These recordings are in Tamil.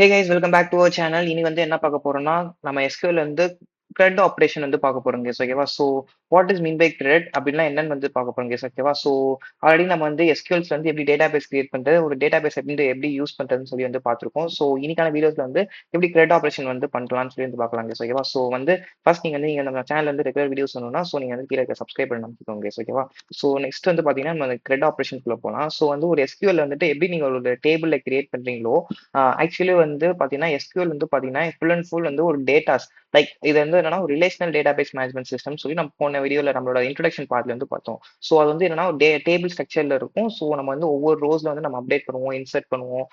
Hey guys welcome back to our channel. இனி வந்து என்ன பார்க்க போறோம்னா, நம்ம எஸ்கியூஎல் வந்து க்ரெட் ஆப்பரேஷன் வந்து பார்க்க போறோம் கைஸ். ஓகேவா? So what is mean by cred அப்படின்னா என்னன்னு வந்து பார்க்க போறோம் கைஸ். ஓகேவா? ஸோ ஆல்ரெடி நம்ம வந்து எஸ்கியூஎல்ஸ்ல வந்து எப்படி டேட்டாபேஸ் கிரியேட் பண்றது, ஒரு டேட்டாபேஸ் எப்படி யூஸ் பண்றதுன்னு சொல்லி வந்து பார்த்துருக்கோம். ஸோ இன்னைக்கான வீடியோஸ்ல வந்து எப்படி க்ரெட் ஆப்பரேஷன் வந்து பண்ணலாம்னு சொல்லி வந்து பார்க்கலாம் கைஸ். ஓகேவா? ஸோ வந்து ஃபர்ஸ்ட் நீங்க நம்ம சேனல் வந்து ரெகுலர் வீடியோஸ் வேணும்னா ஸோ நீங்க வந்து கீழே இருக்க சப்ஸ்கிரைப் பண்ணி நமக்கு கைஸ். ஓகேவா? ஸோ நெக்ஸ்ட் வந்து பார்த்தீங்கன்னா நம்ம க்ரெட் ஆப்பரேஷன்குள்ள போகலாம். ஸோ வந்து ஒரு எஸ்கியூஎல் வந்துட்டு எப்படி நீங்க ஒரு டேபிள்ல கிரியேட் பண்றீங்களோ ஆக்சுவலி வந்து பார்த்தீங்கன்னா, எஸ்கியூஎல் வந்து பார்த்தீங்கன்னா, ஃபுல் அண்ட் ஃபுல் வந்து ஒரு டேட்டாஸ் லைக் இது வந்து என்னன்னா, ஒரு ரிலேஷனல் டேட்டாபேஸ் மேனேஜ்மென்ட் சிஸ்டம் சொல்லி நம்ம போன வீடியோல நம்மளோட இன்ட்ரோடக்ஷன் பார்ட்ல வந்து பார்த்தோம். ஸோ அது வந்து என்னன்னா, ஒரு டேபிள் ஸ்ட்ரக்சர்ல இருக்கும். ஸோ நம்ம வந்து ஒவ்வொரு ரோஸ்ல வந்து நம்ம அப்டேட் பண்ணுவோம், இன்சர்ட் பண்ணுவோம்.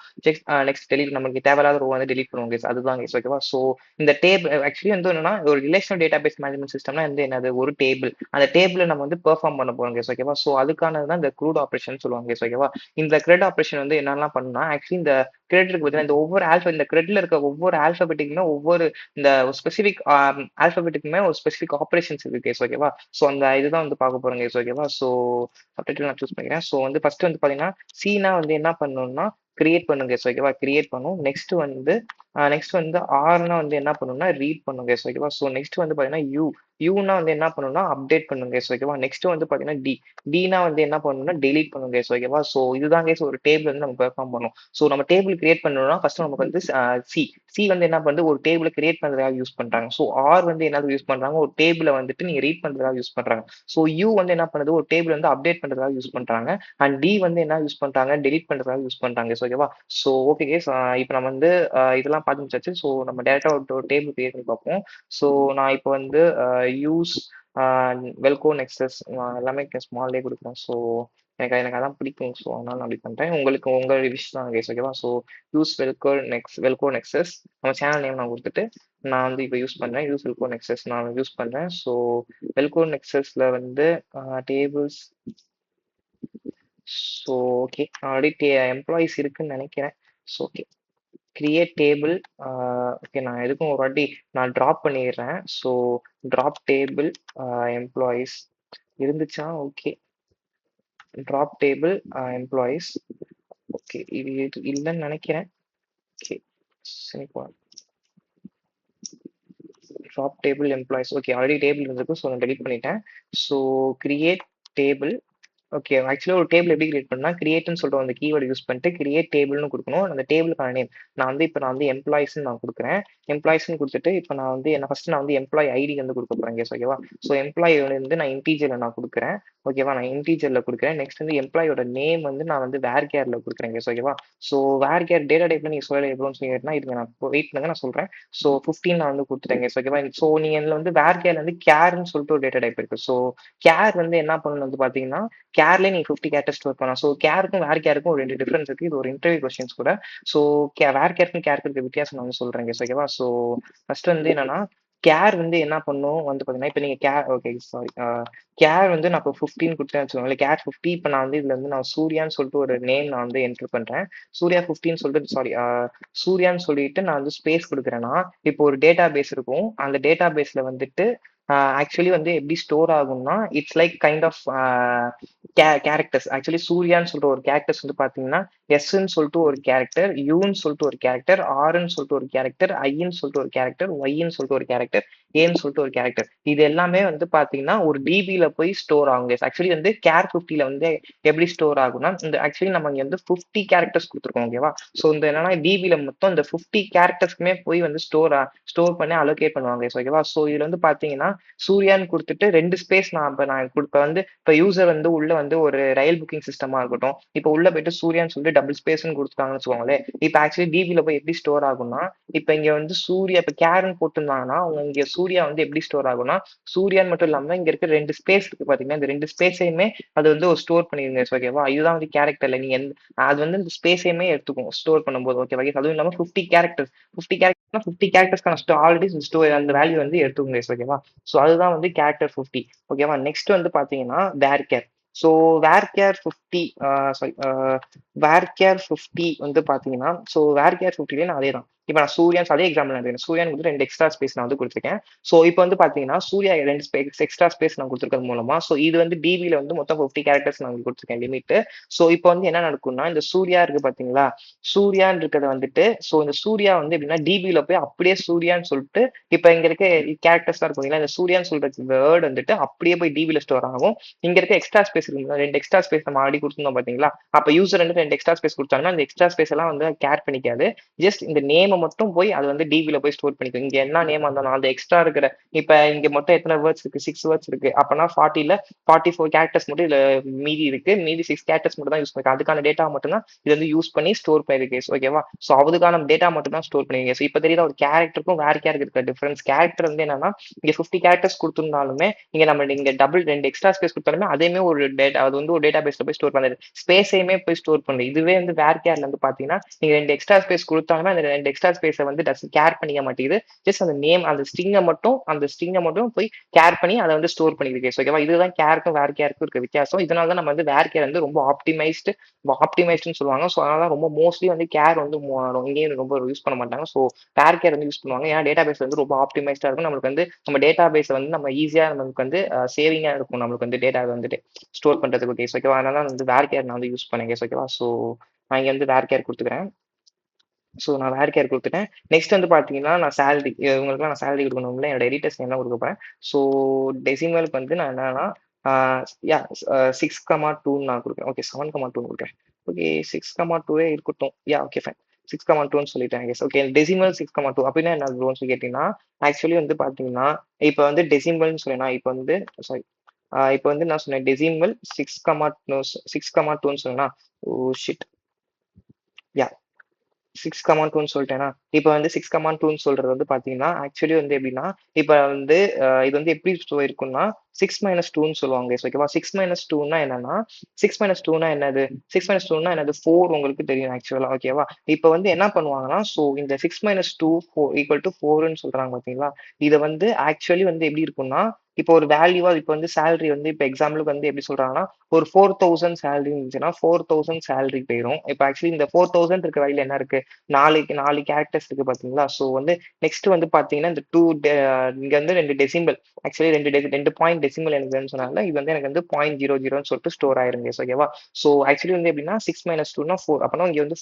நெக்ஸ்ட் டெலிட் நமக்கு தேவையில்லாத ரோ வந்து டெலிட் பண்ணுவோம் கைஸ். அதுதான் கைஸ். ஓகேவா? ஸோ இந்த ஆக்சுவலி வந்து என்னன்னா, ஒரு ரிலேஷனல் டேட்டாபேஸ் மேனேஜ்மென்ட் சிஸ்டம்னா வந்து என்னது? ஒரு டேபிள். அந்த டேபிள நம்ம வந்து பெர்ஃபார்ம் பண்ண போறோம் கைஸ். ஓகேவா? ஸோ அதுக்கானது தான் இந்த க்ரூட் ஆப்பரேஷன் சொல்லுவாங்க கைஸ். ஓகேவா? இந்த க்ரெட் ஆப்பரேஷன் வந்து என்னலாம் பண்ணும்னா, ஆக்சுவலி இந்த கிரெட் இருக்கு பார்த்தீங்கன்னா, இந்த கிரெட்ல இருக்க ஒவ்வொரு ஆல்பபெட்டுக்குமே ஒவ்வொரு இந்த ஸ்பெசிஃபிக் ஆல்பபெட்டுக்குமே ஒரு ஸ்பெசிஃபிக் ஆப்பரேஷன்ஸ் இருக்கு கேஸ். ஓகேவா? ஸோ அந்த இதுதான் வந்து பார்க்க போறோம் கேஸ். ஓகேவா? ஸோ சப்டைட்டில் நான் சூஸ் பண்ணிக்கிறேன். ஸோ வந்து ஃபர்ஸ்ட் வந்து பார்த்தீங்கன்னா, சீனா வந்து என்ன பண்ணணும்னா கிரியேட் பண்ணும் கேஸ். ஓகேவா? கிரியேட் பண்ணும். நெக்ஸ்ட் வந்து ஆர்னா வந்து என்ன பண்ணும்னா ரீட் பண்ணும் கேஸ். ஓகேவா? ஸோ நெக்ஸ்ட் வந்து பார்த்தீங்கன்னா யூனா வந்து என்ன பண்ணணும்னா அப்டேட் பண்ணும் கேஸ். ஓகேவா? நெக்ஸ்ட் வந்து பார்த்தீங்கன்னா டினா வந்து என்ன பண்ணணும்னா டெலீட் பண்ணும் கேஸ். ஓகேவா? ஸோ இதுதான் கேஸ் ஒரு டேபிள் வந்து நம்ம பெர்ஃபார்ம் பண்ணும். ஸோ நம்ம டேபிள் கிரியேட் பண்ணணும்னா ஃபர்ஸ்ட் நமக்கு வந்து சி சி வந்து என்ன பண்ணுது ஒரு டேபிள கிரியேட் பண்றதுக்காக யூஸ் பண்றாங்க. ஸோ ஆர் வந்து என்னது யூஸ் பண்றாங்க ஒரு டேபிள வந்துட்டு நீங்க ரீட் பண்றதுக்காக யூஸ் பண்றாங்க. ஸோ யூ வந்து என்ன பண்ணுது ஒரு டேபிள் வந்து அப்டேட் பண்றதுக்காக யூஸ் பண்றாங்க. அண்ட் டி வந்து என்ன யூஸ் பண்றாங்க டெலீட் பண்றதுக்காக யூஸ் பண்றாங்க. ஓகேவா? So okay guys. இப்போ நம்ம வந்து இதெல்லாம் பார்த்து முடிச்சாச்சு. ஸோ நம்ம டேரக்டா ஒரு டேபிள் கிரியேட் பண்ணி பார்ப்போம். ஸோ நான் இப்போ வந்து யூஸ் வெல்கோ நெக்ஸஸ் எல்லாமே ஸ்மால்லே கொடுக்குறேன். ஸோ எனக்கு எனக்கு அதான் பிடிக்கும். ஸோ அதனால நான் அப்படி பண்றேன். உங்களுக்கு உங்க விஷ் தான் கேஸ். ஓகேவா? ஸோ யூஸ் வெல்கோ நெக்ஸஸ் நம்ம சேனல் நேம் நான் கொடுத்துட்டு நான் வந்து இப்போ யூஸ் பண்றேன். யூஸ் வெல்கோ நெக்ஸஸ் நான் யூஸ் பண்றேன். ஸோ வெல்கோ நெக்ஸஸ்ல வந்து tables. So okay already employees இருக்குன்னு நினைக்கிறேன். So okay create table. Okay நான் எதுக்கும் ஒரு வாட்டி நான் ட்ராப் பண்ணிடுறேன். ஸோ ட்ராப் டேபிள் எம்ப்ளாயிஸ் இருந்துச்சா? Okay drop table employees. Okay இது இல்லைன்னு நினைக்கிறேன். Okay semicolon drop table employees. Okay already table இருந்திருக்கு. ஸோ நான் டெலிட் பண்ணிட்டேன். So create table. ஓகே ஆக்சுவலா ஒரு டேபிள் எப்படி கிரியேட் பண்ணா கிரியேட்னு சொல்ற அந்த கீவேர்டு யூஸ் பண்ணிட்டு கிரியேட் டேபிள்னு கொடுக்கணும். அந்த டேபிளுக்கான நேம் நான் வந்து எம்ப்ளாயிஸ்ன்னு நான் கொடுக்குறேன். எம்ப்ளாயிஸ்ன்னு கொடுத்துட்டு இப்போ நான் வந்து ஃபர்ஸ்ட் நான் வந்து எம்ப்ளாய் ஐடி வந்து கொடுக்க போறேன் கேஸ். ஓகேவா? ஸோ எம்ப்ளாயி வந்து நான் இன்டீஜர்ல நான் கொடுக்குறேன். ஓகேவா? நான் இன்டீஜர்ல கொடுக்குறேன். நெக்ஸ்ட் வந்து எம்ப்ளாயோட நேம் வந்து நான் வந்து வேர் கேர்ல கொடுக்குறேன் கேஸ். ஓகேவா? ஸோ வேர் கேர் டேட்டா டைப்ல நீங்க சொல்ல எவ்வளோன்னு சொல்லிட்டுனா இதுங்க நான் வெயிட் பண்ணுங்க நான் சொல்றேன். ஸோ 15 நான் வந்து கொடுத்துட்டேன் கேஸ். ஓகேவா? ஸோ நீங்க இதுல வந்து வேர் கேர்ல வந்து கேர்ன்னு சொல்லிட்டு ஒரு டேட்டா டைப் இருக்கு. ஸோ கேர் வந்து என்ன பண்ணணும் வந்து பாத்தீங்கன்னா கேர்ல நீங்க 50 கேரக்டர் ஸ்டோர் பண்ணலாம். ஸோ கேருக்கும் வேர் கேருக்கும் ஒரு 2 டிஃபரன்ஸ் இருக்கு. இது ஒரு இன்டர்வியூ கொஸ்டின்ஸ் கூட. ஸோ வேர் கேருக்கும் கேருக்கு இருக்க வித்தியாசம் நான் வந்து சொல்றேன் கேஸ். ஓகேவா? ஸோ ஃபர்ஸ்ட் வந்து என்னன்னா கேர் வந்து என்ன பண்ணும் வந்து பாத்தீங்கன்னா இப்போ நீங்க ஓகே சாரி கேர் வந்து நான் இப்போ 15 கொடுத்தேன் வச்சுக்கோங்களேன். கேர் 50 இப்போ நான் வந்து இதுல வந்து நான் சூர்யான்னு சொல்லிட்டு ஒரு நேம் நான் வந்து என்டர் பண்றேன். சூர்யா 15 சொல்லிட்டு சாரி சூர்யான்னு சொல்லிட்டு நான் வந்து ஸ்பேஸ் கொடுக்குறேன்னா இப்போ ஒரு டேட்டா பேஸ் இருக்கும். அந்த டேட்டா பேஸ்ல வந்துட்டு ஆக்சுவலி வந்து எப்படி ஸ்டோர் ஆகும்னா it's like kind of characters. Actually சூர்யான்னு சொல்லிட்டு ஒரு கேரக்டர்ஸ் வந்து பாத்தீங்கன்னா எஸ்ன்னு சொல்லிட்டு ஒரு கேரக்டர், யூன்னு சொல்லிட்டு ஒரு கேரக்டர், ஆர்ன்னு சொல்லிட்டு ஒரு கேரக்டர், ஐன்னு சொல்லிட்டு ஒரு கேரக்டர், ஒய்ன்னு சொல்லிட்டு ஒரு கேரக்டர், ஏன்னு சொல்லிட்டு ஒரு கேரக்டர். இது எல்லாமே வந்து பாத்தீங்கன்னா ஒரு டிபில போய் ஸ்டோர் ஆகும். ஆக்சுவலி வந்து கேர் 50ல வந்து எப்படி ஸ்டோர் ஆகும்னா இந்த ஆக்சுவலி நம்ம இங்க வந்து 50 கேரக்டர்ஸ் கொடுத்துருக்கோம். ஓகேவா? ஸோ இந்த என்னன்னா டிபில மொத்தம் இந்த 50 கேரக்டர்ஸ்க்குமே போய் வந்து ஸ்டோர் பண்ணி அலோகேட் பண்ணுவாங்க. ஓகேவா? ஸோ இதுல வந்து பாத்தீங்கன்னா சூர்யான்னு கொடுத்துட்டு 2 ஸ்பேஸ் நான் இப்ப வந்து இப்ப யூசர் வந்து உள்ள வந்து ஒரு ரயில் புக்கிங் சிஸ்டமா இருக்கட்டும். இப்ப உள்ள போயிட்டு சூர்யான்னு சொல்லிட்டு டபுள் ஸ்பேஸ்ன்னு கொடுத்துட்டாங்கன்னு வச்சுக்கோங்களேன். இப்ப ஆக்சுவலி டிபில போய் எப்படி ஸ்டோர் ஆகும்னா இப்ப இங்க வந்து சூர்யா இப்ப கேர்ன்னு போட்டிருந்தாங்கன்னா அவங்க இங்க சூர்யா வந்து எப்படி ஸ்டோர் ஆகும்னா சூர்யான்னு மட்டும் இல்லாம இங்க இருக்க 2 ஸ்பேஸ் இருக்கு பாத்தீங்கன்னா இந்த 2 ஸ்பேஸையுமே அது வந்து ஒரு ஸ்டோர் பண்ணிருங்க. ஓகேவா? இதுதான் வந்து கேரக்டர்ல நீங்க அது வந்து இந்த ஸ்பேஸையுமே எடுத்துக்கும் ஸ்டோர் பண்ணும்போது. ஓகேவா? அதுவும் இல்லாம 50 கேரக்டர்ஸ் 50 கேரக்டர்ஸ்க்கான ஆல்ரெடி ஸ்டோர் அந்த வேல்யூ வந்து எடுத்துக்கோங்க. ஓகேவா? ஸோ அதுதான் வந்து கேரக்டர் 50. ஓகேவா? நெக்ஸ்ட் வந்து பாத்தீங்கன்னா வேர் care. So where care 50 sorry where care 50 வந்து பாத்தீங்கன்னா ஸோ வேர் கேர் 50ல அதே தான் இப்ப நான் சூர்யான்னு அதே எக்ஸாம்பிள் நான் எடுக்கிறேன். சூர்யான்னு வந்து 2 எக்ஸ்ட்ரா ஸ்பேஸ் நான் வந்து குடுத்துருக்கேன். ஸோ இப்ப வந்து பார்த்தீங்கன்னா, சூர்யா 2 எக்ஸ்ட்ரா ஸ்பேஸ் நான் குடுத்துருக்கிறது மூலமா, ஸோ இது வந்து டிபில வந்து மொத்தம் 50 கேரக்டர்ஸ் நான் உங்களுக்கு குடுத்துருக்கேன் லிமிட்டு. ஸோ இப்ப வந்து என்ன நடக்கும்னா, இந்த சூர்யா இருக்கு பார்த்தீங்களா? சூர்யான்னு இருக்கிறத வந்துட்டு, ஸோ இந்த சூர்யா வந்து எப்படின்னா, டிபில போய் அப்படியே சூர்யான்னு சொல்ட்டு, இப்ப இங்க இருக்க கேரக்டர்ஸ்லாம் இருக்கும் இல்லைங்களா? இந்த சூர்யான்னு சொல்ற வேர்ட் வந்துட்டு அப்படியே போய் டிபில ஸ்டோர் ஆகும். இங்க இருக்க எக்ஸ்ட்ரா ஸ்பேஸ் இருக்குங்களா? 2 எக்ஸ்ட்ரா ஸ்பேஸ் நம்ம ஆல்ரெடி குடுத்துருந்தோம் பார்த்தீங்களா? அப்ப யூசர் வந்து 2 எக்ஸ்ட்ரா ஸ்பேஸ் குடுத்தாங்கன்னா, அந்த எக்ஸ்ட்ரா ஸ்பேஸ் எல்லாம் வந்து கேர் பண்ணிக்காது. ஜஸ்ட் இந்த நேம மட்டும் போய் அது வந்து டிபில போய் ஸ்டோர் பண்ணிக்கும். இங்க என்ன நேமா இருந்தாலும் அந்த எக்ஸ்ட்ரா இருக்கிற இப்ப இங்க மொத்தம் எத்தனை வேர்ட்ஸ் இருக்கு? 6 வேர்ட்ஸ் இருக்கு. அப்பன்னா 40ல 44 கேரக்டர்ஸ் மட்டும் இதுல மீதி இருக்கு. மீதி 6 கேரக்டர்ஸ் மட்டும் தான் யூஸ் பண்ணிருக்கு. அதுக்கான டேட்டா மட்டும் தான் இது வந்து யூஸ் பண்ணி ஸ்டோர் பண்ணிருக்கு. ஓகேவா? சோ அதுக்கான டேட்டா மட்டும் தான் ஸ்டோர் பண்ணிருக்கீங்க. சோ இப்ப தெரியுதா ஒரு கேரக்டருக்கும் வேர் கேருக்கு இருக்க டிஃபரன்ஸ். கேரக்டர் வந்து என்னன்னா, இங்க 50 கேரக்டர்ஸ் குடுத்திருந்தாலுமே, இங்க டபுள் 2 எக்ஸ்ட்ரா ஸ்பேஸ் குடுத்தாலுமே, அதையுமே ஒரு டேட்டா அது வந்து ஒரு டேட்டா பேஸ்ல போய் ஸ்டோர் பண்ணுது. ஸ்பேஸையுமே போய் ஸ்டோர் பண்ணுது. இதுவே வந்து வேர் கேர்ல வந்து பாத்தீங்கன்னா, நீங்க 2 எக்ஸ்ட்ரா ஸ்பேஸ் குடுத்தாலுமே, அந்த 2 எக்ஸ்ட்ரா ஸ்பேஸ வந்து கேர் பண்ணிக்க மாட்டேங்குது. ஜஸ்ட் அந்த நேம் அந்த ஸ்ட்ரிங்க மட்டும் போய் கேர் பண்ணி அத வந்து ஸ்டோர் பண்ணிருக்கு. ஓகேவா? இதுதான் கேருக்கும் வேர் கேருக்கும் இருக்க வித்தியாசம். இதனால தான் நம்ம வந்து வேர் கேர் வந்து ரொம்ப ஆப்டிமைஸ்டுன்னு சொல்லுவாங்க. ஸோ அதனால தான் ரொம்ப மோஸ்ட்லி வந்து கேர் வந்து இங்கேயும் ரொம்ப யூஸ் பண்ண மாட்டாங்க. ஸோ வேர் கேர் வந்து யூஸ் பண்ணுவாங்க. ஏன்னா டேட்டாபேஸ் வந்து ரொம்ப ஆப்டிமைஸ்டா இருக்கும். நம்மளுக்கு வந்து நம்ம டேட்டாபேஸ வந்து நம்ம ஈஸியா நமக்கு வந்து சேவிங்கா இருக்கும். நம்மளுக்கு வந்து டேட்டா வந்துட்டு ஸ்டோர் பண்றதுக்கு கேஸ் ஓகேவா? அதனால வந்து வேர் கேர் நான் வந்து யூஸ் பண்ணேன் கேஸ் ஓகேவா? ஸோ நான் இங்க வந்து வேர் கேர் குடுத்துக்கிறேன். ஸோ நான் வேர் கேர் குடுத்துட்டேன். நெக்ஸ்ட் வந்து பார்த்தீங்கன்னா, நான் சேலரி இவங்களுக்குலாம் நான் சேலரி குடுக்கணும்ல. என்னோட எடிட்டர்ஸ்க்கு என்ன குடுக்க போறேன். ஸோ டெசிமலுக்கு வந்து நான் என்னன்னா, ஆ யா 6,2ன்னு நான் குடுக்குறேன். ஓகே 7,2ன்னு குடுக்குறேன். ஓகே 6,2வே இருக்கட்டும். Okay fine. 6,2ன்னு சொல்லிட்டேன். S okay. டெசிமல் 6,2 அப்படின்னா என்ன ப்ரோன்னு சொல்லி கேட்டீங்கன்னா, ஆக்சுவலி வந்து பார்த்தீங்கன்னா, இப்ப வந்து டெசிமல்ன்னு சொன்னேன்னா, இப்ப வந்து சாரி இப்ப வந்து நான் சொன்னேன் டெசிமல் 6,2ன்னு சொன்னேனா, ஓ ஷிட்! யாஹ்! 6,2ன்னு சொல்ட்டேனா, இப்ப வந்து 6,2ன்னு சொல்றது வந்து பார்த்தீங்கன்னா, ஆக்சுவலி வந்து எப்படின்னா, இப்ப வந்து இது வந்து எப்படி இருக்கும்னா, 6 - 2ன்னு சொல்லுவாங்க கைஸ் ஓகேவா? 6 - 2ன்னா என்னன்னா, 6 - 2ன்னா என்னது? 6 - 2ன்னா என்னது? 4 உங்களுக்கு தெரியும் ஆக்சுவலா ஓகேவா? இப்ப வந்து என்ன பண்ணுவாங்கன்னா, ஸோ இந்த 6 - 2 ஈக்குவல் டூ 4ன்னு சொல்றாங்க பார்த்தீங்களா? இத வந்து ஆக்சுவலி வந்து எப்படி இருக்கும்னா, இப்போ ஒரு வேல்யூவா இப்ப வந்து சேலரி வந்து இப்ப எக்ஸாம்பிளுக்கு வந்து எப்படி சொல்றாங்கன்னா, ஒரு 4,000 சேலரி இருந்துச்சுன்னா, 4,000 சேலரி போயிரும். இப்ப ஆக்சுவலி இந்த 4,000 இருக்க வேல்யூல என்ன இருக்கு? 4 கேரக்டர்ஸ் இருக்கு பார்த்தீங்களா? ஸோ வந்து நெக்ஸ்ட் வந்து பார்த்தீங்கன்னா, இந்த 2 இங்க வந்து 2 டெசிமல் ஆக்சுவலி 2 பாயிண்ட் டெசிமல் எனக்கு வேணும்னு சொன்னாங்கல்ல, இது வந்து எனக்கு வந்து 0.00ன்னு சொல்லிட்டு ஸ்டோர் ஆயிருங்க. ஓகேவா? ஸோ ஆக்சுவலி வந்து எப்படின்னா 6 - 2ன்னா 4 அப்பன்னா இங்க வந்து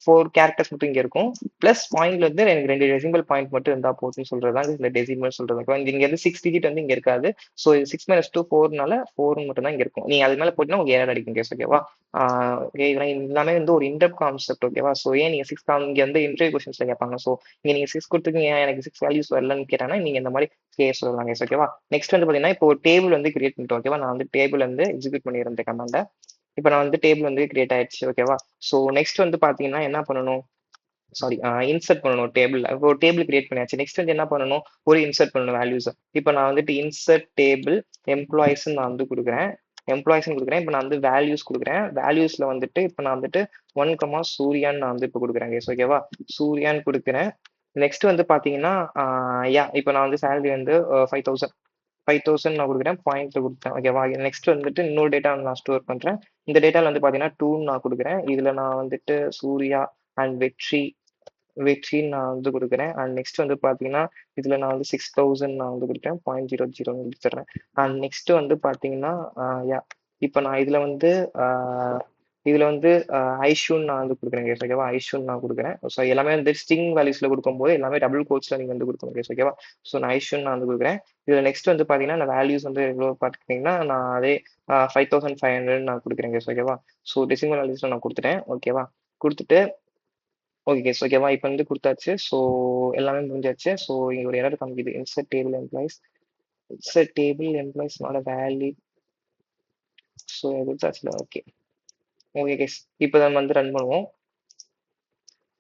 4 கேரக்டர்ஸ் மட்டும் இங்க இருக்கும். பிளஸ் பாயிண்ட்ல வந்து எனக்கு 2 டெசிமல் பாயிண்ட் மட்டும் இருந்தா போதும்ன்னு சொல்றது தான் இந்த டெசிமல் சொல்றது. ஓகேவா? இங்க இருந்து 6 டிஜிட் வந்து இங்க இருக்காது. ஸோ இது 6 - 2 4னால 4 மட்டும் தான் இங்க இருக்கும். நீங்க அது மேல போட்டீங்கன்னா உங்களுக்கு எரர் அடிக்கும் கேஸ் ஓகேவா? ஆ ஓகே இதெல்லாம் எல்லாமே வந்து ஒரு இன்டெப்த் கான்செப்ட் ஓகேவா? ஸோ ஏன் நீங்க 6 இங்க வந்து இன்டர்வியூ கொஸ்டின்ஸ்ல கேட்பாங்க. ஸோ இங்க நீங்க 6 குடுத்துருக்கீங்க எனக்கு 6 வேல்யூஸ் வரலன்னு கேட்டாங்கன்னா, நீங்க இந்த மாரி கேஸ் சொல்லலாம் கேஸ் ஓகேவா? நெக்ஸ்ட் வந்து பார்த்தீங்கன்னா, இப்போ ஒரு டேபிள் வந்து கிரியேட் பண்ணிட்டோம் ஓகேவா? நான் வந்து டேபிள் வந்து எக்ஸிக்யூட் பண்ணிறேன் இந்த கமாண்ட. இப்ப நான் வந்து டேபிள் வந்து கிரியேட் ஆயிடுச்சு ஓகேவா? ஸோ நெக்ஸ்ட் வந்து பார்த்தீங்கன்னா என்ன பண்ணணும்? சாரி இன்சர்ட் பண்ணணும் டேபிள்ல. இப்போ ஒரு டேபிள் கிரியேட் பண்ணியாச்சு. நெக்ஸ்ட் வந்து என்ன பண்ணணும்? ஒரு இன்சர்ட் பண்ணணும் வேல்யூஸ. இப்ப நான் வந்துட்டு இன்சர்ட் டேபிள் எம்ப்ளாயீஸ்ன்னு நான் வந்து குடுக்குறேன். எம்ப்ளாயீஸ்ன்னு குடுக்குறேன். இப்ப நான் வந்து வேல்யூஸ் குடுக்குறேன். வேல்யூஸ்ல வந்துட்டு இப்ப நான் வந்துட்டு 1, சூர்யான்னு நான் வந்து இப்ப குடுக்குறேன் கைஸ் ஓகேவா? சூர்யான்னு குடுக்குறேன். நெக்ஸ்ட் வந்து பார்த்தீங்கன்னா, இப்ப நான் வந்து சேலரி வந்து 5,000 5,000 நான் குடுக்குறேன். பாயிண்ட்ல குடுத்தேன். ஓகேவா? நெக்ஸ்ட் வந்துட்டு இன்னொரு டேட்டா நான் ஸ்டோர் பண்றேன். இந்த டேட்டால வந்து பார்த்தீங்கன்னா, 2ன்னு நான் குடுக்குறேன். இதுல நான் வந்துட்டு சூர்யா அண்ட் வெற்றின்னு நான் வந்து குடுக்குறேன். அண்ட் நெக்ஸ்ட் வந்து பார்த்தீங்கன்னா, இதுல நான் வந்து 6,000 நான் வந்து குடுக்குறேன். 0.00ன்னு குடுத்துடுறேன். அண்ட் நெக்ஸ்ட் வந்து பார்த்தீங்கன்னா, அ யாஹ்! இப்ப நான் ஆ இதுல வந்து ஐஷூன்னு நான் வந்து குடுக்குறேன் கேஸ் ஓகேவா? ஐஷூன்னு நான் குடுக்குறேன். ஸோ எல்லாமே வந்து ஸ்ட்ரிங் வேல்யூஸ்ல குடுக்கும்போது எல்லாமே டபுள் கோட்ஸ்ல நீங்க வந்து குடுக்கணும் கேஸ் ஓகேவா? ஸோ நான் ஐஷூன்னு நான் வந்து குடுக்குறேன். இதுல நெக்ஸ்ட் வந்து பார்த்தீங்கன்னா, நான் வேல்யூஸ் வந்து எவ்வளோ பார்த்துக்கிட்டீங்கன்னா, நான் அதே 5,500 நான் குடுக்குறேன் கேஸ் ஓகேவா? ஸோ டெசிமல் வேல்யூஸ்ல நான் குடுத்துட்டேன். ஓகேவா? குடுத்துட்டு ஓகே கேஸ் ஓகேவா? இப்ப வந்து குடுத்தாச்சு. ஸோ எல்லாமே முடிஞ்சாச்சு. ஸோ இங்க ஒரு எரர் காமிக்குது. Insert table employees not a valid. So குடுத்தாச்சுல. ஓகே. Okay guys. இப்ப நம்ம வந்து ரன் பண்ணுவோம்.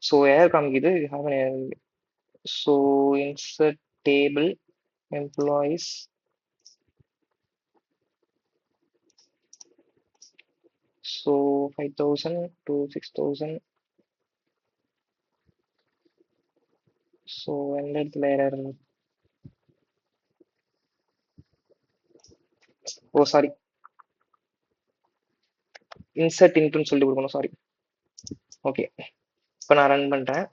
ஸோ எரர் காமிக்குது. You have an error. So insert table employees so 5,000 to 6,000 so எந்த இடத்துல எரர்? Oh sorry. இன்சர்ட் இன்டுன்னு சொல்லிட்டு குடுக்கணும். சாரி. ஓகே. இப்ப நான் ரன் பண்றேன்.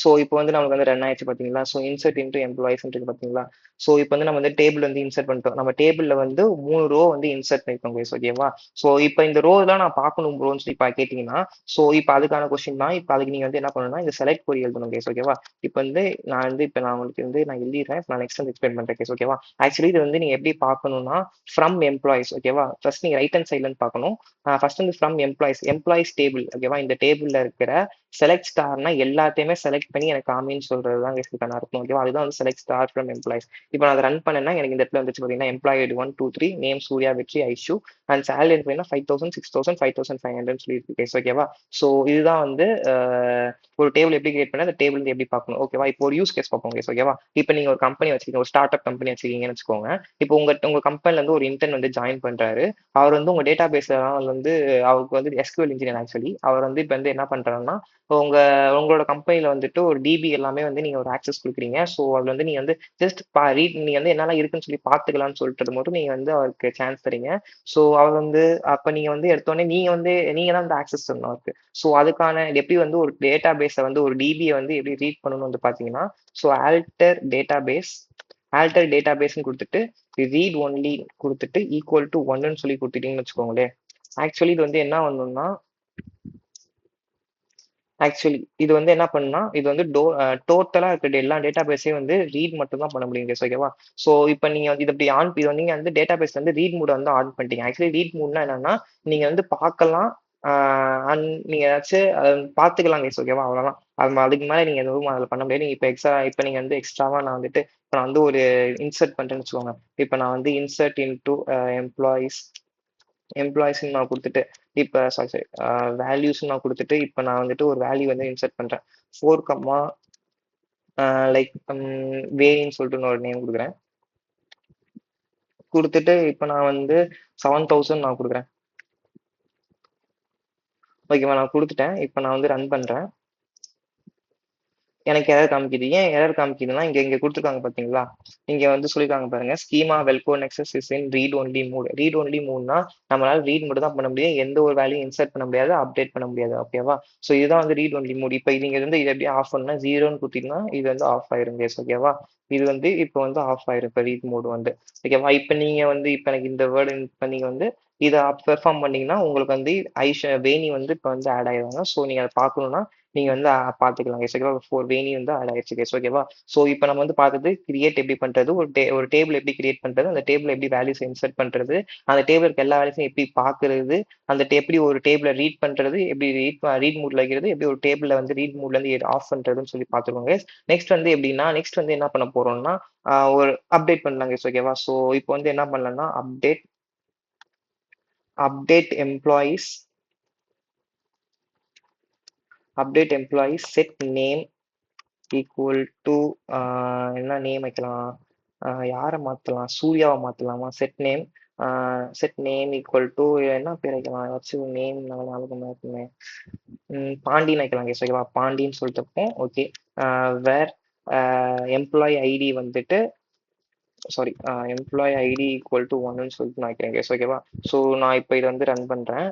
ஸோ இப்போ வந்து நமக்கு வந்து ரன் ஆயிடுச்சு பார்த்தீங்களா? ஸோ இன்சர்ட் இன்டூ எம்ப்ளாயீஸ்ன்னு இருக்கு பார்த்தீங்களா? ஸோ இப்போ வந்து நம்ம வந்து டேபிள் வந்து இன்சர்ட் பண்ணிட்டோம். நம்ம டேபிள்ல வந்து 3 ரோ வந்து இன்சர்ட் பண்ணியிருக்கோம் கைஸ் ஓகேவா? ஸோ இப்போ இந்த ரோலாம் நான் பார்க்கணும் ப்ரோன்னு சொல்லி கேட்டீங்கன்னா, ஸோ இப்போ அதுக்கான கொஸ்டின் தான். இப்போ அதுக்கு நீங்க வந்து என்ன பண்ணணும்னா, இந்த செலக்ட் கொரி எழுதணும் கைஸ் ஓகேவா? இப்போ வந்து நான் உங்களுக்கு வந்து நான் எழுதிடுறேன். நான் நெக்ஸ்ட் வந்து எக்ஸ்பிளைன் பண்றேன் கைஸ் ஓகேவா? ஆக்சுவலி இது வந்து நீங்க எப்படி பார்க்கணும்னா, ஃப்ரம் எம்ப்ளாயீஸ் ஓகேவா? ஃபர்ஸ்ட் நீங்க ரைட் ஹேண்ட் சைட்ல இருந்து பார்க்கணும். ஃபர்ஸ்ட் வந்து ஃப்ரம் எம்ப்ளாயீஸ் டேபிள் ஓகேவா? இந்த டேபிள்ல இருக்கிற செலக்ட் ஸ்டார்னா எல்லாத்தையுமே செலக்ட் பண்ணி எனக்கு காமின்னு சொல்றது தான் இதுக்கான அர்த்தம் ஓகேவா? அதுதான் வந்து செலக்ட் ஸ்டார் ஃப்ரம் எம்ப்ளாய்ஸ். இப்போ நான் அதை ரன் பண்ணேன்னா எனக்கு இந்த இடத்துல வந்துச்சு பார்த்தீங்கன்னா எம்ப்ளாயி ஐடி 1 2 3 நேம் சூர்யா வெற்றி ஐஷு அண்ட் சேலரி பார்த்தீங்கன்னா 5000 6000 5500 சொல்லி இருக்கு கேஸ் ஓகேவா? ஸோ இதுதான் வந்து ஒரு டேபிள் எப்படி கிரியேட் பண்ண அந்த டேபிள் வந்து எப்படி பார்க்கணும் ஓகேவா? இப்போ ஒரு யூஸ் கேஸ் பார்ப்போம் கேஸ் ஓகேவா? இப்போ நீங்க ஒரு கம்பெனி வச்சிருக்கீங்க ஒரு ஸ்டார்ட் அப் கம்பெனி வச்சிருக்கீங்கன்னு வச்சுக்கோங்க. இப்போ உங்க கம்பெனில இருந்து ஒரு இன்டர்ன் வந்து ஜாயின் பண்றாரு. அவர் வந்து உங்க டேட்டா பேஸ்ல வந்து அவருக்கு வந்து எஸ்கியூஎல் இன்ஜினியர் ஆக்சுவலி அவர் வந்து இப்போ வந்து என்ன பண்றாருன்னா உங்க உங்களோட கம்பெனில வந்துட்டு ஒரு டிபி எல்லாமே வந்து நீங்க ஒரு ஆக்சஸ் குடுக்குறீங்க. ஸோ அதுல வந்து நீங்க வந்து ஜஸ்ட் ரீட் நீங்க வந்து என்னலாம் இருக்குன்னு சொல்லி பார்த்துக்கலாம்னு சொல்லிட்டு மட்டும் நீங்க வந்து அவருக்கு சான்ஸ் தரீங்க. ஸோ அவர் வந்து அப்ப நீங்க வந்து எடுத்தோனே நீங்க தான் அந்த ஆக்சஸ் தரணும் அவருக்கு. ஸோ அதுக்கான எப்படி வந்து ஒரு டேட்டா பேஸ வந்து ஒரு டிபிய வந்து எப்படி ரீட் பண்ணணும்னு வந்து பார்த்தீங்கன்னா, ஸோ ஆல்டர் டேட்டாபேஸ்ன்னு குடுத்துட்டு, ரீட் ஒன்லி குடுத்துட்டு ஈக்குவல் டூ 1ன்னு சொல்லி குடுத்துட்டீங்கன்னு வச்சுக்கோங்களேன். ஆக்சுவலி இது வந்து என்ன பண்ணணும்னா ஆக்சுவலி இது வந்து என்ன பண்ணும்னா, இது வந்து டோட்டலா இருக்கிற எல்லா டேட்டாபேஸையும் வந்து ரீட் மட்டும் தான் பண்ண முடியும் கெஸ் ஓகேவா? ஸோ இப்ப நீங்க வந்து இது இப்படி நீங்க வந்து டேட்டாபேஸ்ல வந்து ரீட் மோட வந்து ஆன் பண்ணிட்டீங்க. ஆக்சுவலி ரீட் மோட்னா என்னன்னா, நீங்க வந்து பார்க்கலாம். ஆ நீங்க ஏதாச்சும் பார்த்துக்கலாம் கெஸ் ஓகேவா? அவ்வளோதான். அதுக்கு மேல நீங்க எதுவும் அதுல பண்ண முடியாது. நீங்க இப்ப நீங்க வந்து எக்ஸ்ட்ராவா இப்ப நான் வந்து ஒரு இன்சர்ட் பண்றேன்னு வச்சுக்கோங்க. இப்ப நான் வந்து இன்சர்ட் இன்டூ எம்ப்ளாயீஸ் எம்ப்ளாயீஸ்ன்னு நான் குடுத்துட்டு, இப்ப சாரி சாரி வேல்யூஸ்ன்னு நான் குடுத்துட்டு, இப்ப நான் வந்துட்டு ஒரு வேல்யூ வந்து இன்சர்ட் பண்றேன். 4 கம்மா லைக் வேரின்னு சொல்லிட்டு நான் ஒரு நேம் குடுக்குறேன். குடுத்துட்டு இப்ப நான் வந்து 7000 நான் குடுக்குறேன். ஓகேவா? நான் குடுத்துட்டேன். இப்ப நான் வந்து ரன் பண்றேன். எனக்கு எரர் காமிக்குது. ஏன் எரர் காமிக்குதுன்னா, இங்க இங்க குடுத்துருக்காங்க பார்த்தீங்களா? இங்க வந்து சொல்லியிருக்காங்க பாருங்க. Schema welco nexus is in read only mode. Read only மோட்னா, நம்மளால ரீட் மட்டும் தான் பண்ண முடியும். எந்த ஒரு வேல்யூயும் இன்சர்ட் பண்ண முடியாது, அப்டேட் பண்ண முடியாது. ஓகேவா? ஸோ இதுதான் வந்து ரீட் ஒன்லி மோட். இப்ப நீங்க வந்து இத எப்படி ஆஃப் பண்ணணும்னா 0ன்னு குடுத்தீங்கன்னா, இது வந்து ஆஃப் ஆயிரும் கேஸ் ஓகேவா? இது வந்து இப்ப வந்து ஆஃப் ஆயிரும். இப்ப ரீட் மோட் வந்து. ஓகேவா? இப்ப நீங்க வந்து இப்ப எனக்கு இந்த வேர்ட் இப்ப நீங்க வந்து இத பெர்ஃபார்ம் பண்ணீங்கன்னா, உங்களுக்கு வந்து வேணி வந்து இப்ப வந்து ஆட் ஆயிருவாங்க. ஸோ நீங்க அத பார்க்கணும்னா நீங்க வந்து பார்த்துக்கலாம் கைஸ் ஓகேவா? 4 வேணி வந்து ஆட் ஆயிடுச்சு கைஸ் ஓகேவா? ஸோ இப்ப நம்ம வந்து பார்த்தது கிரியேட் எப்படி பண்றது? ஒரு டேபிள் எப்படி கிரியேட் பண்றது? அந்த டேபிள்ல எப்படி வேல்யூஸ் இன்சர்ட் பண்றது? அந்த டேபிள்ல இருக்க எல்லா வேல்யூஸையும் எப்படி பார்க்கிறது? எப்படி ஒரு டேபிள ரீட் பண்றது? எப்படி ரீட் மோட்ல வைக்கிறது? எப்படி ஒரு டேபிள்ல வந்து ரீட் மோட்ல இருந்து ஆஃப் பண்றதுன்னு சொல்லி பார்த்துருக்கோம் கைஸ். நெக்ஸ்ட் வந்து என்ன பண்ண போறோம்னா, ஒரு அப்டேட் பண்ணலாம் கைஸ் ஓகேவா? ஸோ இப்போ வந்து என்ன பண்ணலாம்னா, update employees set name equal to என்ன நேம் வைக்கலாம்? யார மாத்தலாம்? சூர்யாவ மாத்தலாமா? செட் நேம் ஈக்குவல் டு என்ன பேர் வைக்கலாம்? ஏதாச்சும் நேம் நல்ல ஞாபகமா இருக்குமே. பாண்டின்னு வைக்கலாம் கெஸ் ஓகேவா? பாண்டின்னு சொல்லிட்டப்போ ஓகே. வேர் எம்ப்ளாயி ஐடி வந்துட்டு sorry employee ID equal to 1ன்னு சொல்லிட்டு நான் வைக்கிறேன் கெஸ் ஓகேவா? ஸோ நான் இப்ப இத வந்து ரன் பண்றேன்.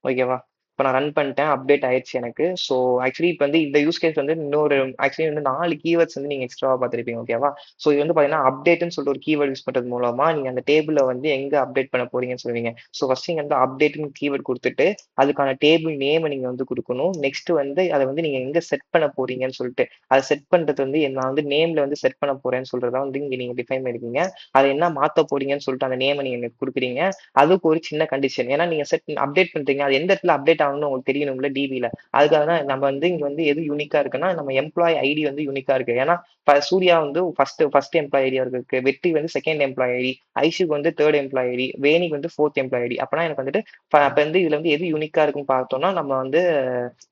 ஓகேவா? இப்ப நான் ரன் பண்ணிட்டேன். அப்டேட் ஆயிருச்சு எனக்கு. ஸோ ஆக்சுவலி இப்ப வந்து இந்த யூஸ் கேஸ் வந்து இன்னொரு ஆக்சுவலி வந்து 4 கீவேர்ட்ஸ் வந்து நீங்க எக்ஸ்ட்ராவா பார்த்திருப்பீங்க. ஓகேவா? ஸோ இது வந்து பார்த்தீங்கன்னா, அப்டேட்ன்னு சொல்லிட்டு ஒரு கீவேர்ட் யூஸ் பண்றது மூலமா நீங்க அந்த டேபிள்ல வந்து எங்க அப்டேட் பண்ண போறீங்கன்னு சொல்லுவீங்க. ஸோ ஃபர்ஸ்ட் நீங்க வந்து அப்டேட்ன்னு கீவேர்ட் குடுத்துட்டு, அதுக்கான டேபிள் நேம நீங்க வந்து குடுக்கணும். நெக்ஸ்ட் வந்து அத வந்து நீங்க எங்க செட் பண்ண போறீங்கன்னு சொல்லிட்டு, அத செட் பண்றது வந்து நான் வந்து நேம்ல வந்து செட் பண்ண போறேன்னு சொல்றத வந்து இங்க நீங்க டிஃபைன் பண்ணிருக்கீங்க. அத என்ன மாத்த போறீங்கன்னு சொல்லிட்டு அந்த நேம நீங்க எனக்கு குடுக்குறீங்க. அதுக்கு ஒரு சின்ன கண்டிஷன். ஏன்னா நீங்க அப்டேட் பண்றீங்க. அது எந்த இடத்துல அப்டேட் ஆகணும்னு உங்களுக்கு தெரியணும்ல டிபில. அதுக்காக தான் நம்ம வந்து இங்க வந்து எது யூனிக்கா இருக்குன்னா, நம்ம எம்ப்ளாயி ஐடி வந்து யூனிக்கா இருக்கு. ஏன்னா சூர்யா வந்து ஃபர்ஸ்ட் எம்ப்ளாயி ஐடியா இருக்கு. வெற்றி வந்து 2ண்ட் எம்ப்ளாயி ஐடி. ஐஷுக்கு வந்து 3ர்ட் எம்ப்ளாயி ஐடி. வேணிக்கு வந்து 4த் எம்ப்ளாயி ஐடி. அப்பனா எனக்கு வந்துட்டு அப்ப வந்து இதுல வந்து எது யூனிக்கா இருக்குன்னு பார்த்தோம்னா, நம்ம வந்து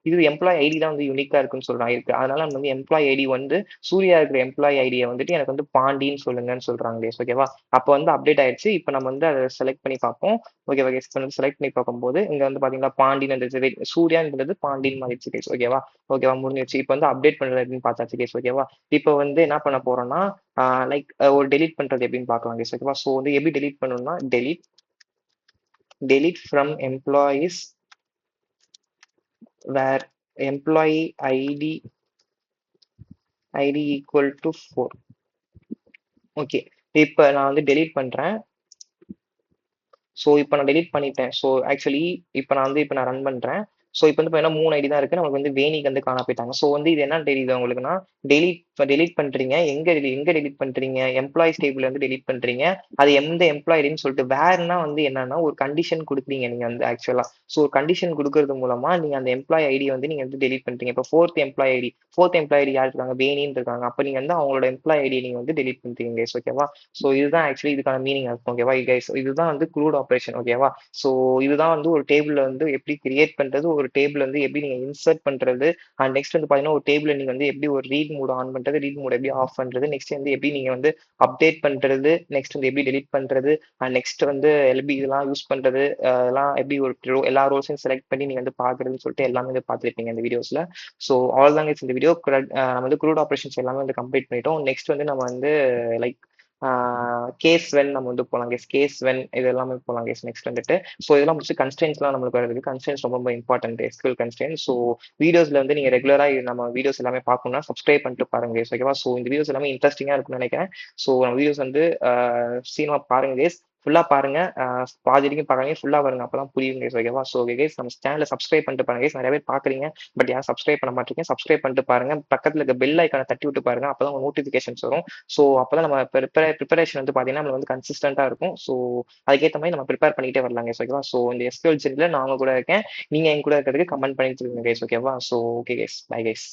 இது எம்ப்ளாயி ஐடி தான் வந்து யூனிக்கா இருக்குன்னு சொல்றாங்க இருக்கு. அதனால நம்ம வந்து எம்ப்ளாயி ஐடி வந்து சூர்யா இருக்கிற எம்ப்ளாயி ஐடிய வந்துட்டு எனக்கு வந்து பாண்டின்னு சொல்லுங்கன்னு சொல்றாங்க ஓகேவா? அப்ப வந்து அப்டேட் ஆயிடுச்சு. இப்ப நம்ம வந்து அத செலக்ட் பண்ணி பார்ப்போம். ஓகேவா கைஸ். இப்ப வந்து செலக்ட் பண்ணி பார்க்கும்போது, இங்க வந்து பார்த்தீங்கன்னா, பாண்டின்னு இருந்துச்சு. சூர்யான்றது பாண்டின்னு மாறிடுச்சு கைஸ். ஓகேவா? ஓகேவா முடிஞ்சிருச்சு. இப்ப வந்து அப்டேட் பண்றது எப்படின்னு பார்த்தாச்சு கைஸ். ஓகேவா? இப்ப வந்து என்ன பண்ண போறோம்னா, ஆ லைக் ஒரு டெலீட் பண்றது எப்படின்னு பார்க்கலாம் கைஸ். ஓகேவா? ஸோ வந்து எப்படி டெலீட் பண்ணணும்னா, delete from employees where employee ID ID equal to 4. Okay. இப்ப நான் வந்து டெலீட் பண்றேன். ஸோ இப்ப நான் டெலீட் பண்ணிட்டேன். ஸோ ஆக்சுவலி இப்ப நான் ரன் பண்றேன். ஸோ இப்ப வந்து பார்த்தீங்கன்னா 3 ஐடி தான் இருக்கு. நமக்கு வந்து வேணிக்கு வந்து காணாம போயிட்டாங்க. ஸோ வந்து இது என்ன தெரியுது உங்களுக்குன்னா, டெலீட் பண்றீங்க. எங்க டெலீட் பண்றீங்க? எம்ப்ளாயீஸ் டேபிள்ல இருந்து டெலீட் பண்றீங்க. அது எந்த எம்ப்ளாயி ஐடின்னு சொல்லிட்டு வேர்ன்னா வந்து என்னன்னா, ஒரு கண்டிஷன் குடுக்குறீங்க நீங்க வந்து ஆக்சுவலா. ஸோ ஒரு கண்டிஷன் குடுக்குறது மூலமா நீங்க அந்த எம்ப்ளாயி ஐடிய வந்து நீங்க வந்து டெலீட் பண்றீங்க. இப்ப 4த் எம்ப்ளாயி ஐடி யார் இருக்காங்க? வேணின்னு இருக்காங்க. அப்ப நீங்க வந்து அவங்களோட எம்ப்ளாயி ஐடிய நீங்க வந்து டெலீட் பண்றீங்க கைஸ். ஓகேவா? ஸோ இதுதான் ஆக்சுவலி இதுக்கான மீனிங் அர்த்தம். ஓகேவா கைஸ்? இதுதான் வந்து க்ரூட் ஆப்பரேஷன். ஓகேவா? ஸோ இதுதான் வந்து ஒரு டேபிள்ல வந்து எப்படி கிரியேட் பண்றது, ஒரு டேபிள் வந்து எப்படி நீங்க இன்சர்ட் பண்றது, அண்ட் நெக்ஸ்ட் வந்து பார்த்தீங்கன்னா, ஒரு டேபிள்ல நீங்க வந்து எப்படி ஒரு ரீட் மோட் ஆன் பண்றது, ரீட் மோட் எப்படி ஆஃப் பண்றது, நெக்ஸ்ட் வந்து எப்படி நீங்க வந்து அப்டேட் பண்றது, நெக்ஸ்ட் வந்து எப்படி டெலீட் பண்றது, அண்ட் நெக்ஸ்ட் வந்து எல்பி இதெல்லாம் யூஸ் பண்றது, அதெல்லாம் எப்படி ஒரு எல்லா ரோல்ஸையும் செலக்ட் பண்ணி நீங்க வந்து பார்க்கறதுன்னு சொல்லிட்டு எல்லாமே வந்து பார்த்துருப்பீங்க இந்த வீடியோஸ்ல. ஸோ அவ்வளோதாங்க இந்த வீடியோ. நம்ம வந்து க்ரூட் ஆப்பரேஷன்ஸ் எல்லாமே வந்து கம்ப்ளீட் பண்ணிட்டோம். நெக்ஸ்ட் வந்து நம்ம வந்து லைக் கேஸ் வென் நம்ம வந்து போலாம் கேஸ். கேஸ் வென் இது எல்லாமே போலாம் கேஸ் நெக்ஸ்ட் வந்துட்டு. ஸோ இதெல்லாம் முடிச்சு கன்ஸ்ட்ரெயின்ஸ்லாம் நம்மளுக்கு வருது. கன்ஸ்ட்ரெயின்ஸ் ரொம்ப ரொம்ப இம்பார்ட்டன்ட் எஸ்கியூஎல் கன்ஸ்ட்ரெயின்ஸ். ஸோ வீடியோஸ்ல வந்து நீங்க ரெகுலரா நம்ம வீடியோஸ் எல்லாமே பார்க்கணும்னா சப்ஸ்கிரைப் பண்ணிட்டு பாருங்க கேஸ். ஓகேவா? ஸோ இந்த வீடியோஸ் எல்லாமே இன்ட்ரெஸ்டிங்கா இருக்கும்னு நினைக்கிறேன். ஸோ நம்ம வீடியோஸ் வந்து சீக்கிரமா பாருங்க கேஸ். ஃபுல்லா பாருங்க. பாதி வரைக்கும் பாருங்க. ஃபுல்லா பாருங்க. அப்பதான் புரியும் கேஸ். ஓகேவா? ஸோ ஓகே கேஸ், நம்ம சேனலை சப்ஸ்கிரைப் பண்ணிட்டு பாருங்க கேஸ். நிறைய பேர் பாக்குறீங்க. பட் யாரும் சப்ஸ்கிரைப் பண்ண மாட்டீங்க. சப்ஸ்கிரைப் பண்ணிட்டு பாருங்க. பக்கத்துல இருக்க பெல் ஐக்கான தட்டி விட்டு பாருங்க. அப்பதான் உங்க நோட்டிபிகேஷன்ஸ் வரும். ஸோ அப்பதான் நம்ம ப்ரிப்பரேஷன் வந்து பார்த்தீங்கன்னா, நம்மளுக்கு வந்து கன்சிஸ்டன்ட்டா இருக்கும். ஸோ அதுக்கேத்த மாரி நம்ம ப்ரிப்பேர் பண்ணிக்கிட்டே வரலாம் கைஸ். ஓகேவா? ஸோ இந்த எஸ்கியூஎல் ஜர்னில நான் உங்க கூட இருக்கேன். நீங்க என் கூட இருக்கிறதுக்கு கமெண்ட் பண்ணிட்டு இருங்க கைஸ். ஓகேவா? So okay guys. Bye guys.